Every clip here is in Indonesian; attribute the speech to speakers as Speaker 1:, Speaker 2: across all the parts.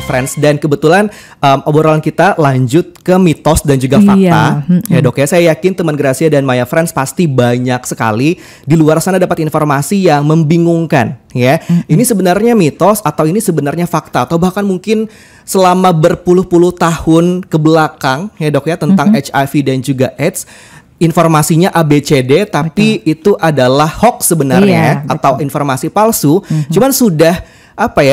Speaker 1: Friends. Dan kebetulan obrolan kita lanjut ke mitos dan juga fakta. Ya dok ya, saya yakin teman Gracia dan Maya Friends pasti banyak sekali di luar sana dapat informasi yang membingungkan ya. Ini sebenarnya mitos atau ini sebenarnya fakta, atau bahkan mungkin selama berpuluh-puluh tahun ke belakang ya dok ya tentang HIV dan juga AIDS. Informasinya ABCD tapi itu adalah hoax sebenarnya atau informasi palsu. Cuman sudah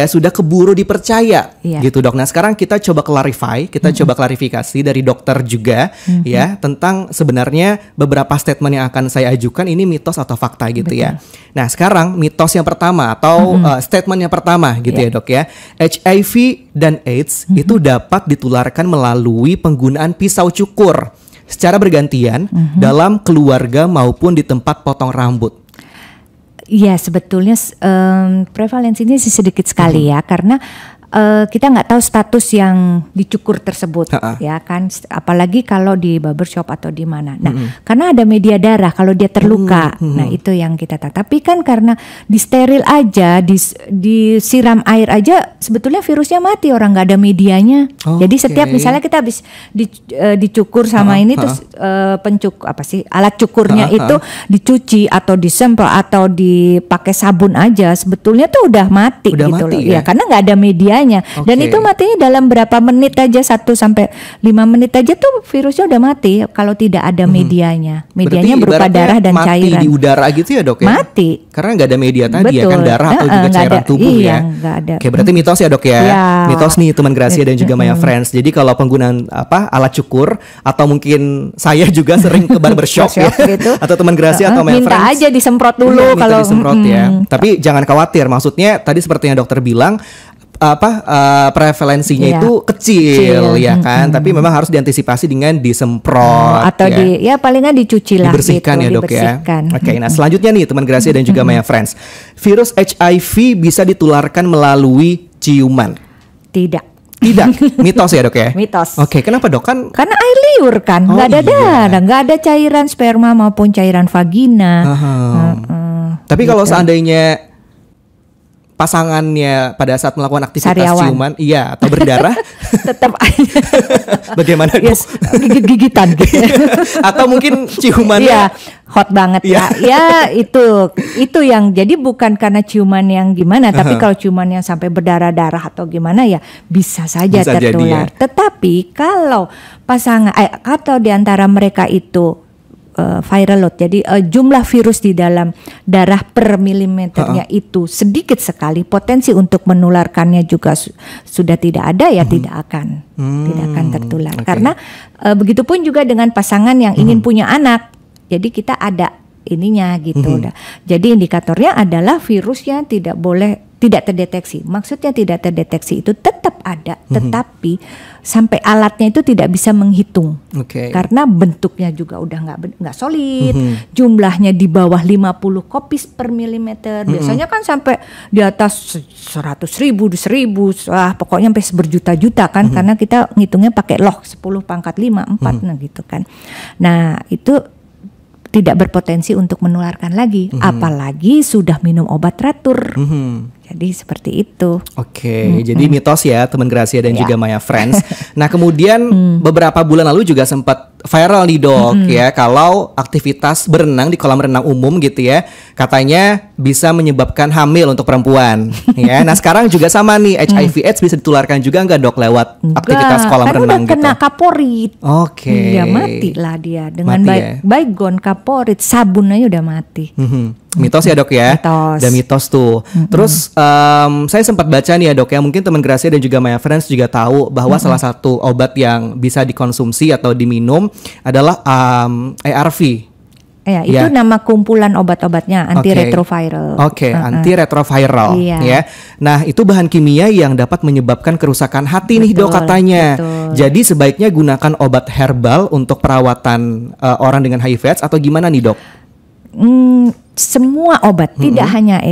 Speaker 1: sudah keburu dipercaya gitu dok. Nah sekarang kita coba coba klarifikasi dari dokter juga ya tentang sebenarnya beberapa statement yang akan saya ajukan ini mitos atau fakta gitu ya. Nah sekarang mitos yang pertama atau statement yang pertama gitu ya dok ya. HIV dan AIDS itu dapat ditularkan melalui penggunaan pisau cukur secara bergantian dalam keluarga maupun di tempat potong rambut.
Speaker 2: Iya sebetulnya prevalensinya sedikit sekali ya, karena kita nggak tahu status yang dicukur tersebut ya kan, apalagi kalau di barbershop atau di mana. Nah karena ada media darah kalau dia terluka, nah itu yang kita tahu. Tapi kan karena disteril aja, disiram air aja, sebetulnya virusnya mati, orang nggak ada medianya. Jadi setiap misalnya kita habis dicukur sama ini terus alat cukurnya itu dicuci atau disemprot atau dipakai sabun aja, sebetulnya tuh udah mati gitu loh ya, karena nggak ada medianya. Dan itu matinya dalam berapa menit aja, 1 sampai 5 menit aja tuh virusnya udah mati kalau tidak ada medianya. Medianya berupa darah dan cairan.
Speaker 1: Mati di udara gitu ya dok ya?
Speaker 2: Mati.
Speaker 1: Karena nggak ada media tadi ya kan, darah atau juga cairan tubuh ya.
Speaker 2: Ada.
Speaker 1: Oke, berarti mitos ya dok ya? Mitos nih teman Gracia dan juga Maya Friends. Jadi kalau penggunaan alat cukur atau mungkin saya juga sering ke barbershop ya, gitu. Atau teman Gracia atau Maya Friends.
Speaker 2: Minta aja disemprot dulu kalau
Speaker 1: disemprot ya. Tapi jangan khawatir, maksudnya tadi seperti yang dokter bilang prevalensinya itu kecil ya kan, tapi memang harus diantisipasi dengan disemprot
Speaker 2: atau palingan dicuci lah,
Speaker 1: dibersihkan gitu, ya dok ya. Oke, nah selanjutnya nih teman Gracia dan juga Maya Friends, virus HIV bisa ditularkan melalui ciuman?
Speaker 2: Tidak,
Speaker 1: mitos ya dok ya?
Speaker 2: Mitos.
Speaker 1: Oke, kenapa dok? Karena
Speaker 2: air liur kan, nggak ada darah, nggak ada cairan sperma maupun cairan vagina.
Speaker 1: Tapi kalau seandainya pasangannya pada saat melakukan aktivitas ciuman, atau berdarah,
Speaker 2: tetap aja.
Speaker 1: Bagaimana dok?
Speaker 2: Gigit-gigitan gitu.
Speaker 1: Atau mungkin ciumannya
Speaker 2: hot banget ya itu yang jadi bukan karena ciuman yang gimana, tapi kalau ciuman yang sampai berdarah-darah atau gimana ya bisa saja tertular. Tetapi kalau pasangan atau diantara mereka itu viral load, jadi jumlah virus di dalam darah per milimeternya itu sedikit sekali, potensi untuk menularkannya juga sudah tidak ada ya, tidak akan tertular. Karena begitupun juga dengan pasangan yang ingin punya anak, jadi kita ada ininya gitu. Jadi indikatornya adalah virusnya tidak terdeteksi. Maksudnya tidak terdeteksi itu tetap ada, tetapi sampai alatnya itu tidak bisa menghitung. Karena bentuknya juga udah nggak solid, jumlahnya di bawah 50 kopis per milimeter. Biasanya kan sampai di atas 100.000, 1.000, pokoknya sampai berjuta-juta kan, karena kita ngitungnya pakai log 10 pangkat 5, 4 nah gitu kan. Nah, itu tidak berpotensi untuk menularkan lagi, apalagi sudah minum obat teratur. Jadi seperti itu.
Speaker 1: Jadi mitos ya teman Gracia dan juga Maya Friends. Nah kemudian beberapa bulan lalu juga sempat viral nih dok ya, kalau aktivitas berenang di kolam renang umum gitu ya, katanya bisa menyebabkan hamil untuk perempuan ya. Nah sekarang juga sama nih, HIV/AIDS bisa ditularkan juga nggak dok lewat aktivitas kolam renang gitu?
Speaker 2: Kena kaporit. Ya mati lah dia dengan baygon, kaporit, sabun aja udah mati.
Speaker 1: Mitos ya dok ya? Dan mitos tuh. Terus saya sempat baca nih ya dok ya, mungkin teman Gracia dan juga Maya Friends juga tahu bahwa salah satu obat yang bisa dikonsumsi atau diminum adalah ARV.
Speaker 2: Itu nama kumpulan obat-obatnya, antiretroviral.
Speaker 1: Antiretroviral ya. Nah, itu bahan kimia yang dapat menyebabkan kerusakan hati nih dok katanya. Jadi sebaiknya gunakan obat herbal untuk perawatan orang dengan HIV/AIDS atau gimana nih dok?
Speaker 2: Semua obat, tidak hanya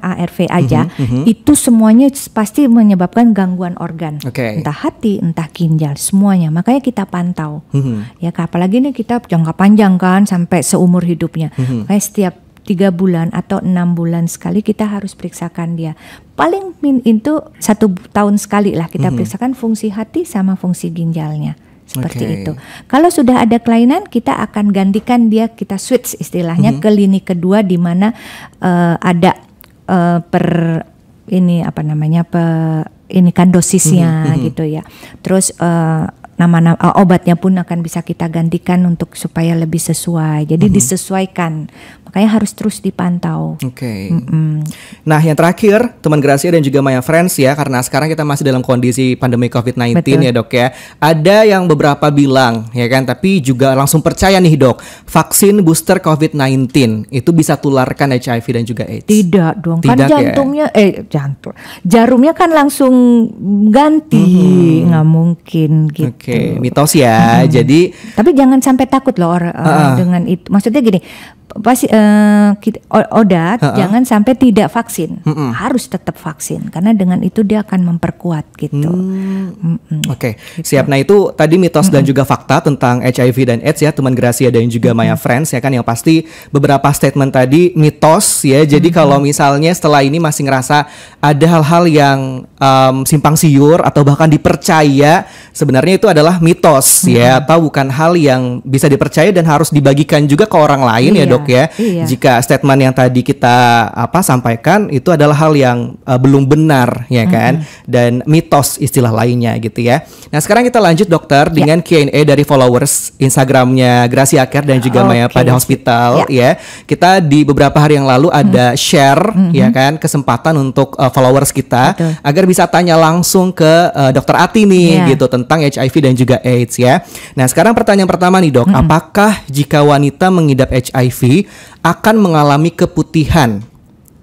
Speaker 2: ARV aja, itu semuanya pasti menyebabkan gangguan organ, entah hati, entah ginjal, semuanya. Makanya kita pantau, ya apalagi nih kita jangka panjang kan, sampai seumur hidupnya. Makanya setiap 3 bulan atau 6 bulan sekali kita harus periksakan dia. Paling itu 1 tahun sekali lah kita periksakan fungsi hati sama fungsi ginjalnya. Seperti itu. Kalau sudah ada kelainan, kita akan gantikan dia, kita switch istilahnya ke lini kedua di mana ada ini kan dosisnya gitu ya. Terus nama obatnya pun akan bisa kita gantikan untuk supaya lebih sesuai. Jadi disesuaikan. Makanya harus terus dipantau.
Speaker 1: Oke. Nah, yang terakhir, teman Gracia dan juga Maya Friends ya, karena sekarang kita masih dalam kondisi pandemi COVID-19 ya Dok ya. Ada yang beberapa bilang ya kan, tapi juga langsung percaya nih Dok, vaksin booster COVID-19 itu bisa tularkan HIV dan juga AIDS.
Speaker 2: Tidak dong, kan jantungnya jarumnya kan langsung ganti, nggak mungkin gitu.
Speaker 1: Oke, mitos ya. Jadi
Speaker 2: tapi jangan sampai takut loh dengan itu. Maksudnya gini, pasti Odat jangan sampai tidak vaksin, harus tetap vaksin karena dengan itu dia akan memperkuat gitu.
Speaker 1: Oke, siap. Nah itu tadi mitos dan juga fakta tentang HIV dan AIDS ya, teman Gracia dan juga Maya Friends ya kan, yang pasti beberapa statement tadi mitos ya. Jadi kalau misalnya setelah ini masih ngerasa ada hal-hal yang simpang siur atau bahkan dipercaya, sebenarnya itu adalah mitos ya, atau bukan hal yang bisa dipercaya dan harus dibagikan juga ke orang lain ya Dok ya. Jika statement yang tadi kita sampaikan itu adalah hal yang belum benar ya kan, dan mitos istilah lainnya gitu ya. Nah sekarang kita lanjut Dokter dengan Q&A dari followers Instagramnya Gracia Care dan juga Maya pada Hospital ya. Kita di beberapa hari yang lalu ada share ya kan, kesempatan untuk followers kita agar bisa tanya langsung ke Dokter Ati nih gitu tentang HIV dan juga AIDS ya. Nah sekarang pertanyaan pertama nih Dok, apakah jika wanita mengidap HIV akan mengalami keputihan?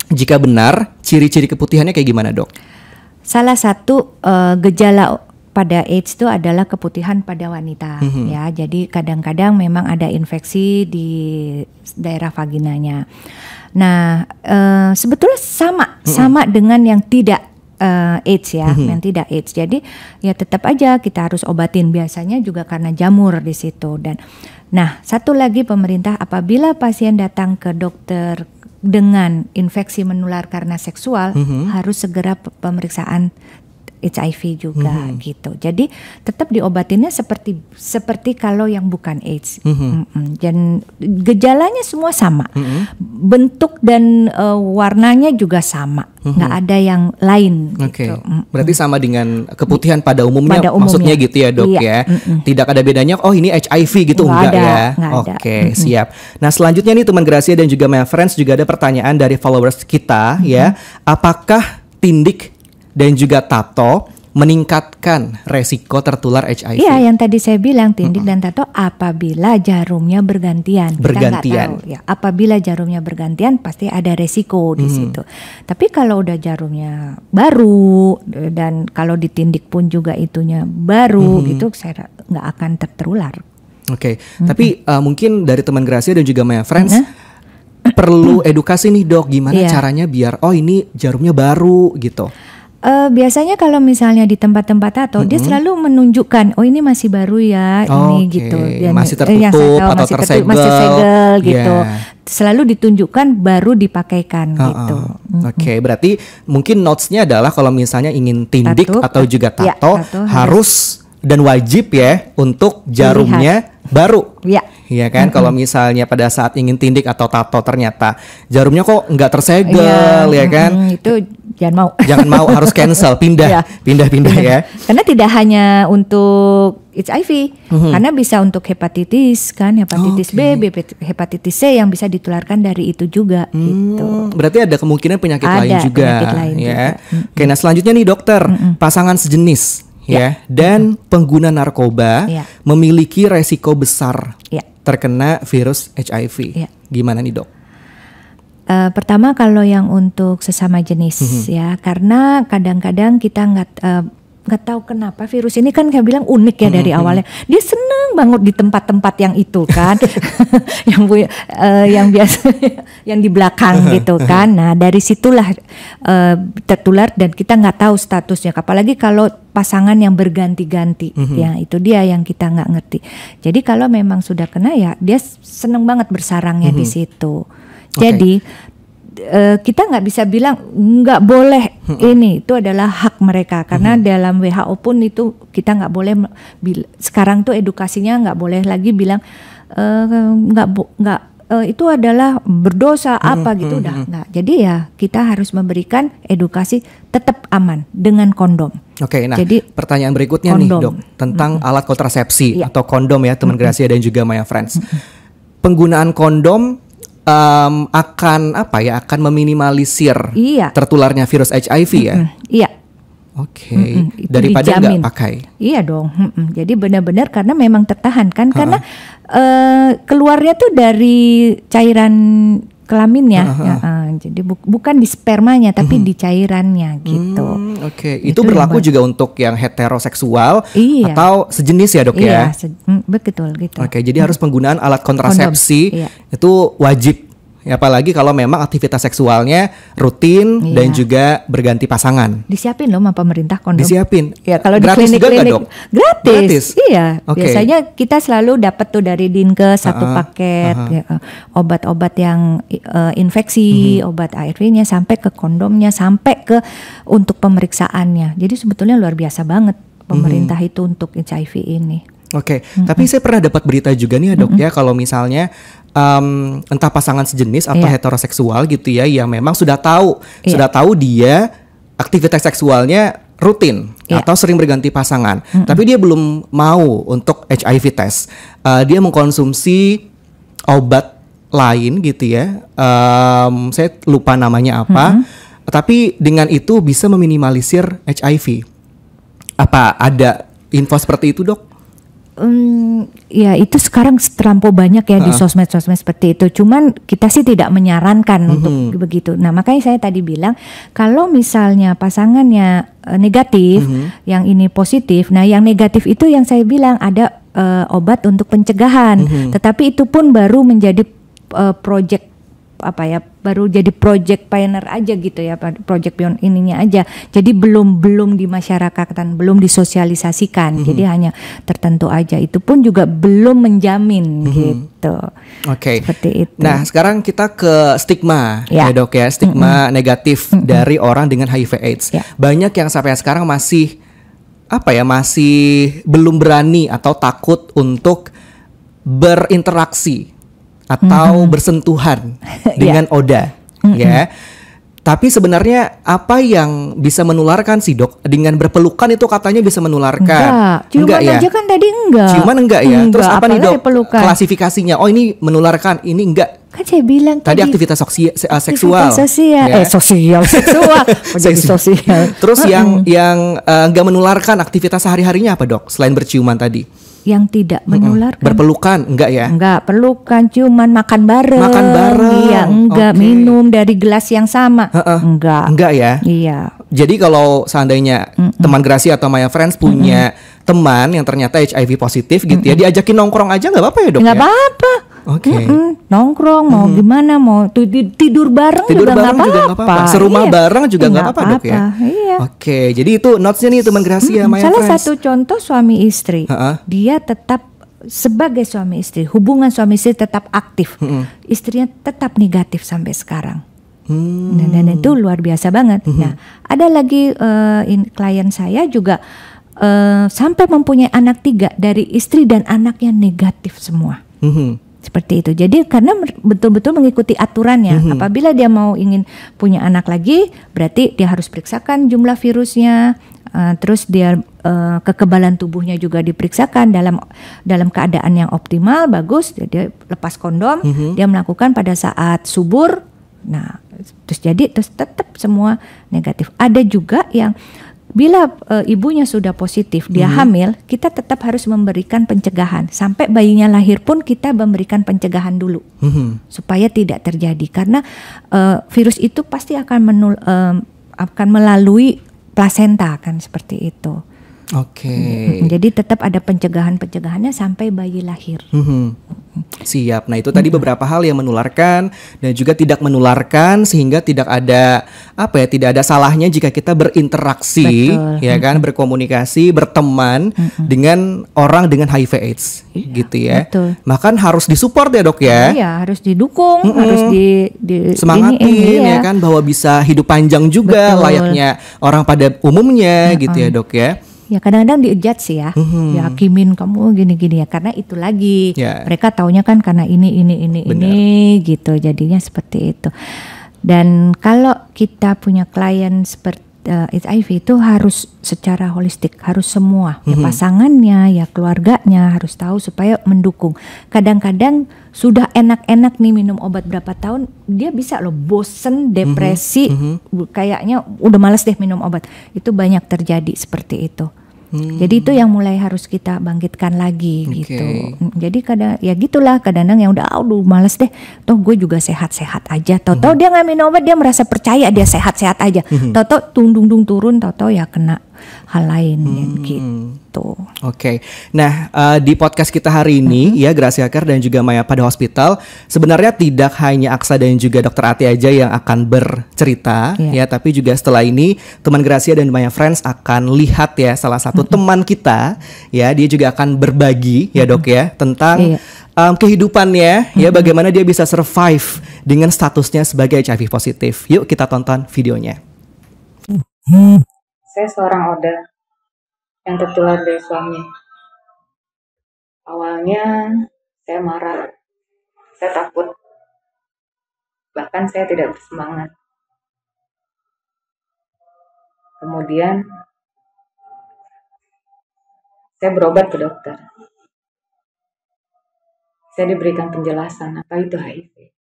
Speaker 1: Jika benar, ciri-ciri keputihannya kayak gimana Dok?
Speaker 2: Salah satu gejala pada AIDS itu adalah keputihan pada wanita ya. Jadi kadang-kadang memang ada infeksi di daerah vaginanya. Nah sebetulnya sama dengan yang tidak AIDS ya, yang tidak AIDS. Jadi ya tetap aja kita harus obatin, biasanya juga karena jamur di situ. Dan nah satu lagi, pemerintah apabila pasien datang ke dokter dengan infeksi menular karena seksual harus segera pemeriksaan HIV juga gitu. Jadi tetap diobatinnya seperti kalau yang bukan AIDS. Dan gejalanya semua sama. Bentuk dan warnanya juga sama. Nggak ada yang lain gitu.
Speaker 1: Berarti sama dengan keputihan pada umumnya. Maksudnya gitu ya Dok ya. Tidak ada bedanya, oh ini HIV gitu, enggak ya. Oke, siap. Nah selanjutnya nih teman Gracia dan juga Maya Friends, juga ada pertanyaan dari followers kita ya. Apakah tindik dan juga tato meningkatkan resiko tertular HIV?
Speaker 2: Iya, yang tadi saya bilang tindik dan tato apabila jarumnya bergantian. Kita nggak tahu ya. Apabila jarumnya bergantian pasti ada resiko di situ. Tapi kalau udah jarumnya baru dan kalau ditindik pun juga itunya baru gitu, saya nggak akan tertular. Oke.
Speaker 1: Tapi mungkin dari teman Gracia dan juga Maya Friends perlu edukasi nih Dok, gimana caranya biar ini jarumnya baru gitu.
Speaker 2: Biasanya kalau misalnya di tempat-tempat tato dia selalu menunjukkan, oh ini masih baru ya, ini gitu. Dan
Speaker 1: masih tertutup atau tersegel,
Speaker 2: masih segel gitu. Selalu ditunjukkan baru dipakaikan gitu.
Speaker 1: Oke, berarti mungkin notes-nya adalah kalau misalnya ingin tindik atau juga tato harus dan wajib ya untuk jarumnya baru. Iya kan, kalau misalnya pada saat ingin tindik atau tato ternyata jarumnya kok nggak tersegel ya kan,
Speaker 2: itu jangan mau
Speaker 1: harus cancel, pindah ya.
Speaker 2: Karena tidak hanya untuk HIV, karena bisa untuk hepatitis kan, hepatitis B, hepatitis C yang bisa ditularkan dari itu juga gitu.
Speaker 1: Berarti ada kemungkinan penyakit lain juga ya. Oke, nah selanjutnya nih Dokter, pasangan sejenis dan pengguna narkoba memiliki resiko besar terkena virus HIV. Gimana nih Dok?
Speaker 2: Pertama kalau yang untuk sesama jenis ya, karena kadang-kadang kita nggak tahu kenapa virus ini kan kayak bilang unik ya dari awalnya. Dia senang banget di tempat-tempat yang itu kan, yang biasa yang di belakang gitu kan. Nah dari situlah tertular dan kita nggak tahu statusnya. Apalagi kalau pasangan yang berganti-ganti, ya itu dia yang kita nggak ngerti. Jadi kalau memang sudah kena ya dia senang banget bersarangnya di situ. Jadi kita nggak bisa bilang nggak boleh ini, itu adalah hak mereka karena dalam WHO pun itu kita nggak boleh sekarang tuh edukasinya nggak boleh lagi bilang itu adalah berdosa apa gitu, udah nggak. Jadi ya kita harus memberikan edukasi tetap aman dengan kondom.
Speaker 1: Oke, nah jadi, pertanyaan berikutnya kondom nih Dok tentang alat kontrasepsi atau kondom ya teman Gracia dan juga Maya Friends. Penggunaan kondom akan akan meminimalisir tertularnya virus HIV ya?
Speaker 2: Iya.
Speaker 1: Oke, daripada nggak pakai.
Speaker 2: Iya dong. Jadi benar-benar karena memang tertahan kan, karena keluarnya tuh dari cairan kelaminnya. Jadi bukan di spermanya tapi di cairannya gitu.
Speaker 1: Oke, itu berlaku juga untuk yang heteroseksual atau sejenis ya Dok ya?
Speaker 2: Betul gitu.
Speaker 1: Oke, jadi harus penggunaan alat kontrasepsi itu wajib. Ya, apalagi kalau memang aktivitas seksualnya rutin dan juga berganti pasangan.
Speaker 2: Disiapin loh sama pemerintah kondom.
Speaker 1: Disiapin.
Speaker 2: Ya, kalau
Speaker 1: gratis
Speaker 2: di klinik-klinik
Speaker 1: juga Dok?
Speaker 2: Gratis. Iya. Biasanya kita selalu dapat tuh dari Dinkes satu paket obat-obat yang infeksi, obat ARV-nya sampai ke kondomnya, sampai ke untuk pemeriksaannya. Jadi sebetulnya luar biasa banget pemerintah itu untuk HIV ini.
Speaker 1: Oke, tapi saya pernah dapat berita juga nih ya Dok ya, kalau misalnya entah pasangan sejenis atau heteroseksual gitu ya, yang memang sudah tahu dia aktivitas seksualnya rutin atau sering berganti pasangan, tapi dia belum mau untuk HIV test, dia mengkonsumsi obat lain gitu ya, saya lupa namanya apa, tapi dengan itu bisa meminimalisir HIV. Apa ada info seperti itu Dok?
Speaker 2: Ya itu sekarang terlampau banyak ya di sosmed-sosmed seperti itu. Cuman kita sih tidak menyarankan untuk begitu. Nah makanya saya tadi bilang kalau misalnya pasangannya negatif, yang ini positif. Nah yang negatif itu yang saya bilang ada obat untuk pencegahan. Tetapi itu pun baru menjadi project baru jadi project pioneer aja gitu ya, project pion ininya aja. Jadi belum di masyarakatan, belum disosialisasikan. Jadi hanya tertentu aja. Itu pun juga belum menjamin gitu.
Speaker 1: Oke.
Speaker 2: Seperti itu.
Speaker 1: Nah, sekarang kita ke stigma ya Dok ya, stigma negatif dari orang dengan HIV/AIDS. Banyak yang sampai sekarang masih masih belum berani atau takut untuk berinteraksi atau bersentuhan dengan ODA, ya. Tapi sebenarnya apa yang bisa menularkan sih Dok? Dengan berpelukan itu katanya bisa menularkan.
Speaker 2: Enggak ya? Aja kan tadi enggak.
Speaker 1: Ciuman enggak ya? Terus apa nih Dok? Klasifikasinya? Oh ini menularkan, ini enggak.
Speaker 2: Kan saya bilang
Speaker 1: tadi aktivitas seksual.
Speaker 2: Seksual.
Speaker 1: Terus yang enggak menularkan aktivitas sehari-harinya apa Dok? Selain berciuman tadi?
Speaker 2: Yang tidak menularkan.
Speaker 1: Berpelukan enggak ya?
Speaker 2: Enggak, pelukan, ciuman, makan bareng. Iya, enggak. Minum dari gelas yang sama. Enggak.
Speaker 1: Enggak ya?
Speaker 2: Iya.
Speaker 1: Jadi kalau seandainya teman Gracia atau Maya Friends punya teman yang ternyata HIV positif gitu ya, diajakin nongkrong aja nggak apa-apa ya Dok?
Speaker 2: Nggak apa-apa.
Speaker 1: Oke.
Speaker 2: Nongkrong mau gimana, mau tidur bareng juga nggak apa-apa.
Speaker 1: Serumah bareng juga nggak apa-apa Dok ya?
Speaker 2: Iya.
Speaker 1: Oke, jadi itu notesnya nih teman Gracia, Maya
Speaker 2: Salah
Speaker 1: Friends.
Speaker 2: satu contoh suami istri, dia tetap sebagai suami istri, hubungan suami istri tetap aktif, istrinya tetap negatif sampai sekarang. Dan itu luar biasa banget. Nah, ada lagi klien saya juga sampai mempunyai anak 3 dari istri dan anaknya negatif semua. Seperti itu. Jadi karena betul-betul mengikuti aturannya. Apabila dia mau ingin punya anak lagi, berarti dia harus periksakan jumlah virusnya. Terus dia kekebalan tubuhnya juga diperiksakan dalam keadaan yang optimal, bagus. Dia lepas kondom, dia melakukan pada saat subur. Nah, terus tetap semua negatif. Ada juga yang bila ibunya sudah positif, dia hamil, kita tetap harus memberikan pencegahan. Sampai bayinya lahir pun kita memberikan pencegahan dulu, supaya tidak terjadi. Karena virus itu pasti akan melalui plasenta, kan seperti itu.
Speaker 1: Oke.
Speaker 2: Jadi tetap ada pencegahannya sampai bayi lahir.
Speaker 1: Siap. Nah itu tadi beberapa hal yang menularkan dan juga tidak menularkan, sehingga tidak ada tidak ada salahnya jika kita berinteraksi, ya kan, berkomunikasi, berteman dengan orang dengan HIV/AIDS, gitu ya.
Speaker 2: Betul.
Speaker 1: Makan harus disupport ya dok ya.
Speaker 2: Iya, harus didukung, harus
Speaker 1: semangatin ya kan, bahwa bisa hidup panjang juga layaknya orang pada umumnya, gitu ya dok ya.
Speaker 2: Ya kadang-kadang di-judge sih ya, dihakimin kamu gini-gini ya, karena itu lagi mereka taunya kan karena ini gitu, jadinya seperti itu. Dan kalau kita punya klien seperti HIV itu harus secara holistik, harus semua, ya pasangannya, ya keluarganya harus tahu supaya mendukung. Kadang-kadang sudah enak-enak nih minum obat berapa tahun, dia bisa loh bosen, depresi, kayaknya udah males deh minum obat. Itu banyak terjadi seperti itu. Jadi itu yang mulai harus kita bangkitkan lagi gitu. Jadi kadang ya gitulah, kadang-kadang yang udah males deh, toh gue juga sehat-sehat aja. Tahu-tahu dia nggak minum obat, dia merasa percaya dia sehat-sehat aja. Tahu-tahu dung turun, tahu-tahu ya kena hal lain gitu.
Speaker 1: Oke. Nah, di podcast kita hari ini ya, Gracia Care dan juga Maya pada Hospital, sebenarnya tidak hanya Aksa dan juga Dr. Ati aja yang akan bercerita ya, tapi juga setelah ini teman Gracia dan Maya Friends akan lihat ya salah satu teman kita ya, dia juga akan berbagi ya dok ya tentang kehidupannya ya, bagaimana dia bisa survive dengan statusnya sebagai HIV positif. Yuk kita tonton videonya.
Speaker 3: Saya seorang ODA yang tertular dari suami. Awalnya saya marah, saya takut, bahkan saya tidak bersemangat. Kemudian saya berobat ke dokter. Saya diberikan penjelasan apa itu HIV.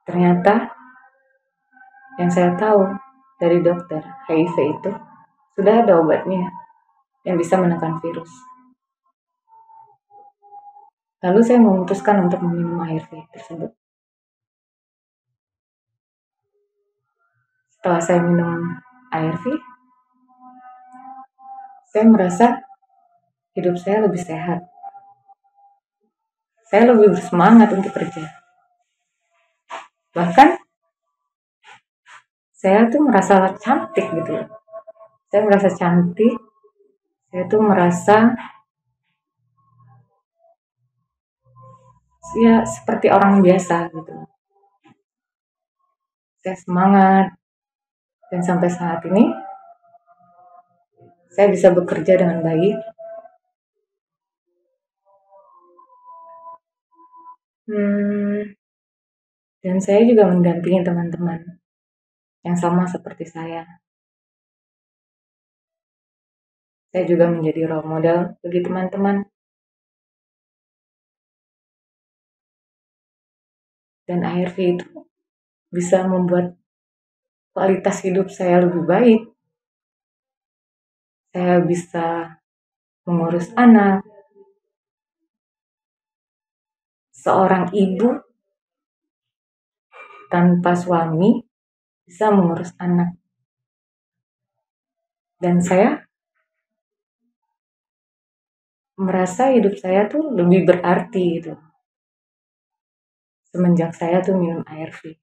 Speaker 3: Ternyata yang saya tahu dari dokter, HIV itu sudah ada obatnya yang bisa menekan virus. Lalu saya memutuskan untuk meminum ARV tersebut. Setelah saya minum ARV, saya merasa hidup saya lebih sehat. Saya lebih bersemangat untuk kerja. Bahkan saya tuh merasa cantik gitu. Saya merasa cantik. Saya tuh merasa ya seperti orang biasa gitu. Saya semangat. Dan sampai saat ini saya bisa bekerja dengan baik. Dan saya juga mendampingi teman-teman yang sama seperti saya. Saya juga menjadi role model bagi teman-teman. Dan ARV itu bisa membuat kualitas hidup saya lebih baik. Saya bisa mengurus anak. Seorang ibu tanpa suami bisa mengurus anak. Dan saya merasa hidup saya tuh lebih berarti gitu. Semenjak saya tuh minum ARV.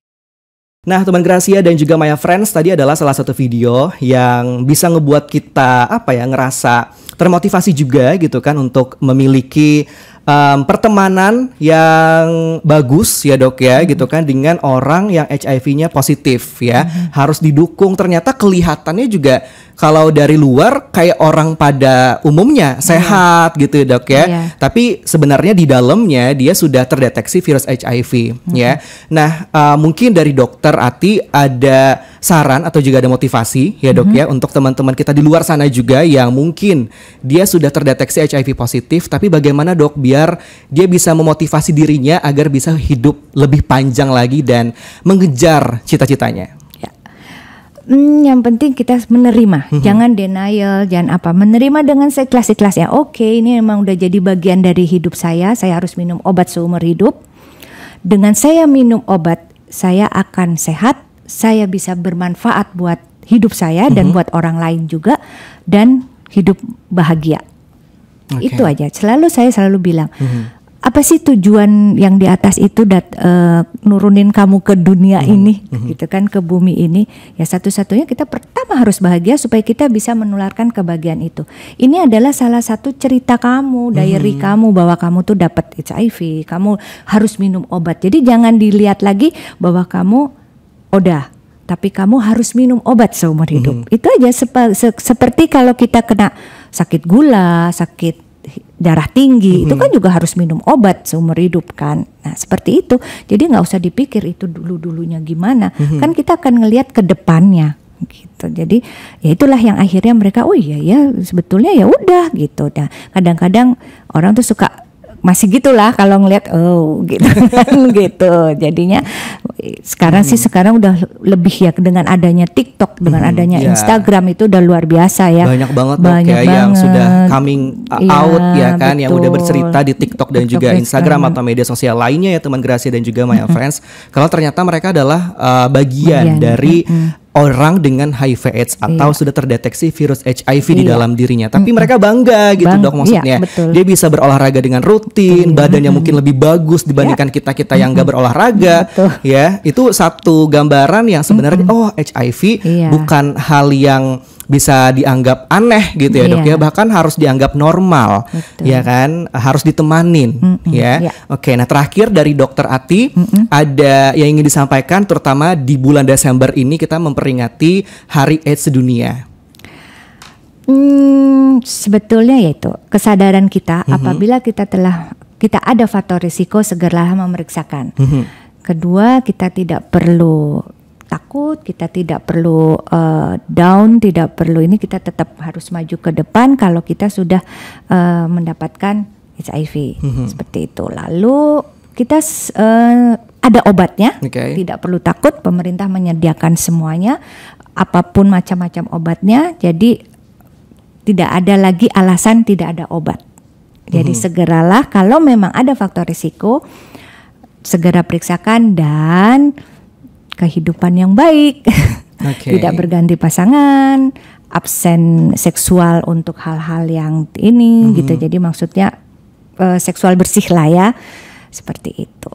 Speaker 1: Nah, teman Gracia dan juga Maya Friends, tadi adalah salah satu video yang bisa ngebuat kita ngerasa termotivasi juga gitu kan untuk memiliki pertemanan yang bagus ya dok ya gitu kan dengan orang yang HIV-nya positif ya. Harus didukung. Ternyata kelihatannya juga kalau dari luar kayak orang pada umumnya sehat gitu ya dok ya. Tapi sebenarnya di dalamnya dia sudah terdeteksi virus HIV ya. Nah, mungkin dari Dokter Ati ada saran atau juga ada motivasi ya dok ya untuk teman-teman kita di luar sana juga yang mungkin dia sudah terdeteksi HIV positif, tapi bagaimana dok biar dia bisa memotivasi dirinya agar bisa hidup lebih panjang lagi dan mengejar cita-citanya.
Speaker 2: Yang penting kita menerima, jangan denial, jangan menerima dengan seikhlas-ikhlasnya. Oke, ini memang udah jadi bagian dari hidup saya harus minum obat seumur hidup. Dengan saya minum obat, saya akan sehat, saya bisa bermanfaat buat hidup saya dan buat orang lain juga, dan hidup bahagia. Itu aja. Saya selalu bilang, apa sih tujuan yang di atas itu nurunin kamu ke dunia ini gitu kan, ke bumi ini. Ya satu-satunya kita pertama harus bahagia supaya kita bisa menularkan kebahagiaan itu. Ini adalah salah satu cerita kamu, diary kamu bahwa kamu tuh dapat HIV, kamu harus minum obat. Jadi jangan dilihat lagi bahwa kamu udah, tapi kamu harus minum obat seumur hidup. Itu aja seperti kalau kita kena sakit gula, sakit darah tinggi, itu kan juga harus minum obat seumur hidup kan. Nah seperti itu, jadi nggak usah dipikir itu dulunya gimana, kan kita akan ngelihat ke depannya gitu. Jadi ya itulah yang akhirnya mereka, oh iya ya sebetulnya ya udah gitu. Nah kadang-kadang orang tuh suka masih gitulah kalau ngelihat gitu kan gitu. Jadinya sekarang udah lebih ya dengan adanya TikTok, dengan adanya Instagram itu udah luar biasa ya.
Speaker 1: Banyak banget yang sudah coming out ya kan, betul. Yang udah bercerita di TikTok dan juga Instagram atau media sosial lainnya ya teman Gracia dan juga Maya Friends. Kalau ternyata mereka adalah bagian dari orang dengan HIV/AIDS atau sudah terdeteksi virus HIV di dalam dirinya. Tapi mereka bangga gitu dok maksudnya. Dia bisa berolahraga dengan rutin, badannya mungkin lebih bagus dibandingkan kita yang gak berolahraga. Ya, itu satu gambaran yang sebenarnya HIV bukan hal yang bisa dianggap aneh gitu ya dok ya, bahkan harus dianggap normal. Ya kan, harus ditemanin ya. Oke, nah terakhir dari Dokter Ati ada yang ingin disampaikan, terutama di bulan Desember ini kita memperingati Hari AIDS Sedunia.
Speaker 2: Sebetulnya yaitu kesadaran kita apabila kita ada faktor risiko, segeralah memeriksakan. Kedua, kita tidak perlu takut, kita tidak perlu down, tidak perlu ini, kita tetap harus maju ke depan kalau kita sudah mendapatkan HIV seperti itu. Lalu kita ada obatnya, tidak perlu takut, pemerintah menyediakan semuanya, apapun macam-macam obatnya, jadi tidak ada lagi alasan tidak ada obat. Jadi segeralah kalau memang ada faktor risiko, segera periksakan dan kehidupan yang baik, tidak berganti pasangan, absen seksual untuk hal-hal yang ini gitu. Jadi maksudnya seksual bersih lah ya, seperti itu.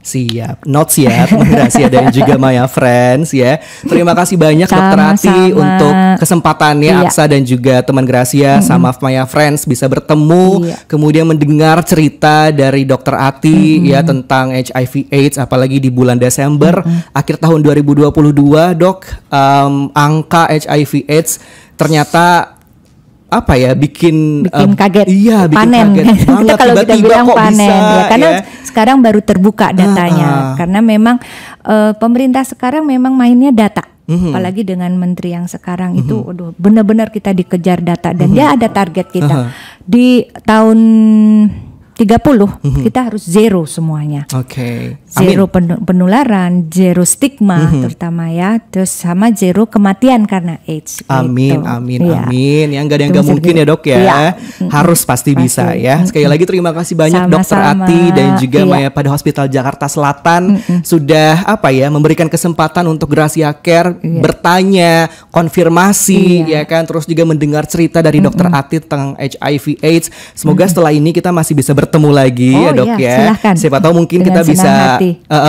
Speaker 1: Siap, notes ya teman Gracia dan juga Maya Friends ya. Terima kasih banyak Dokter Ati untuk kesempatannya. Aksa dan juga teman Gracia sama Maya Friends bisa bertemu, kemudian mendengar cerita dari Dokter Ati ya tentang HIV/AIDS, apalagi di bulan Desember akhir tahun 2022 dok, angka HIV/AIDS ternyata apa ya bikin
Speaker 2: kaget, bikin
Speaker 1: panen kaget banget.
Speaker 2: Kalau kita bilang panen
Speaker 1: bisa,
Speaker 2: ya, karena sekarang baru terbuka datanya, karena memang pemerintah sekarang memang mainnya data, apalagi dengan menteri yang sekarang itu, benar-benar kita dikejar data dan dia ada target kita di tahun 30 kita harus zero semuanya. Zero penularan, zero stigma terutama ya, terus sama zero kematian karena AIDS.
Speaker 1: Amin,
Speaker 2: gitu.
Speaker 1: amin. Yang gak ada yang gak mungkin ya dok ya. Harus pasti bisa ya. Sekali lagi terima kasih banyak Dokter Ati dan juga Maya pada Hospital Jakarta Selatan sudah memberikan kesempatan untuk Gracia Care bertanya, konfirmasi ya kan, terus juga mendengar cerita dari Dokter Ati tentang HIV/AIDS. Semoga setelah ini kita masih bisa bertemu lagi ya dok ya.
Speaker 2: Silahkan.
Speaker 1: Siapa tahu mungkin dengan kita bisa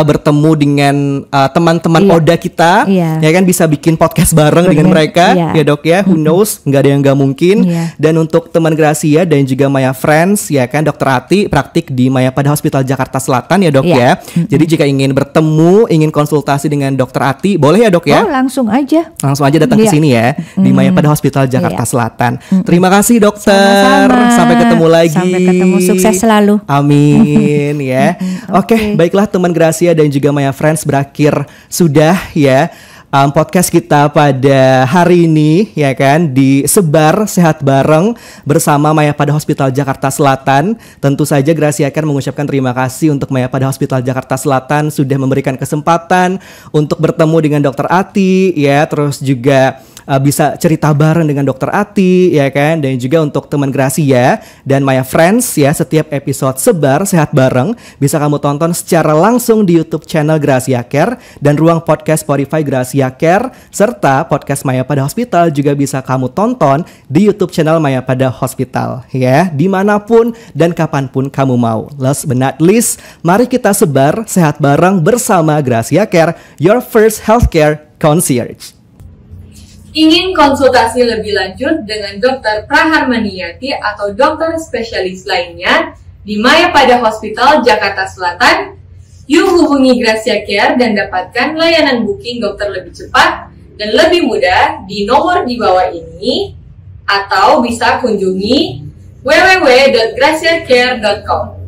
Speaker 1: bertemu dengan teman-teman Oda kita ya kan, bisa bikin podcast bareng dengan mereka ya dok ya. Who knows, nggak ada yang nggak mungkin. Dan untuk teman Gracia dan juga Maya Friends ya kan, Dokter Ati praktik di Maya pada Hospital Jakarta Selatan ya dok ya. Jadi jika ingin bertemu, ingin konsultasi dengan Dokter Ati, boleh ya dok ya?
Speaker 2: Langsung aja datang
Speaker 1: ke sini ya di Maya pada Hospital Jakarta Selatan. Terima kasih dokter. Sampai ketemu lagi.
Speaker 2: Sampai ketemu, sukses selalu.
Speaker 1: Amin ya. Oke, baiklah teman Gracia dan juga Maya Friends, berakhir sudah ya podcast kita pada hari ini ya kan, di Sebar Sehat Bareng bersama Maya pada Hospital Jakarta Selatan. Tentu saja Gracia akan mengucapkan terima kasih untuk Maya pada Hospital Jakarta Selatan sudah memberikan kesempatan untuk bertemu dengan Dokter Ati ya, terus juga bisa cerita bareng dengan Dokter Ati ya kan, dan juga untuk teman Gracia dan Maya Friends ya, setiap episode Sebar Sehat Bareng bisa kamu tonton secara langsung di YouTube channel Gracia Care dan ruang podcast Spotify Gracia Care, serta podcast Maya Pada Hospital juga bisa kamu tonton di YouTube channel Maya Pada Hospital ya, dimanapun dan kapanpun kamu mau. Last but not least, mari kita sebar sehat bareng bersama Gracia Care, your first healthcare concierge.
Speaker 4: Ingin konsultasi lebih lanjut dengan Dr. Praharmaniyati atau dokter spesialis lainnya di Maya Pada Hospital Jakarta Selatan? Yuk hubungi Gracia Care dan dapatkan layanan booking dokter lebih cepat dan lebih mudah di nomor di bawah ini, atau bisa kunjungi www.graciacare.com.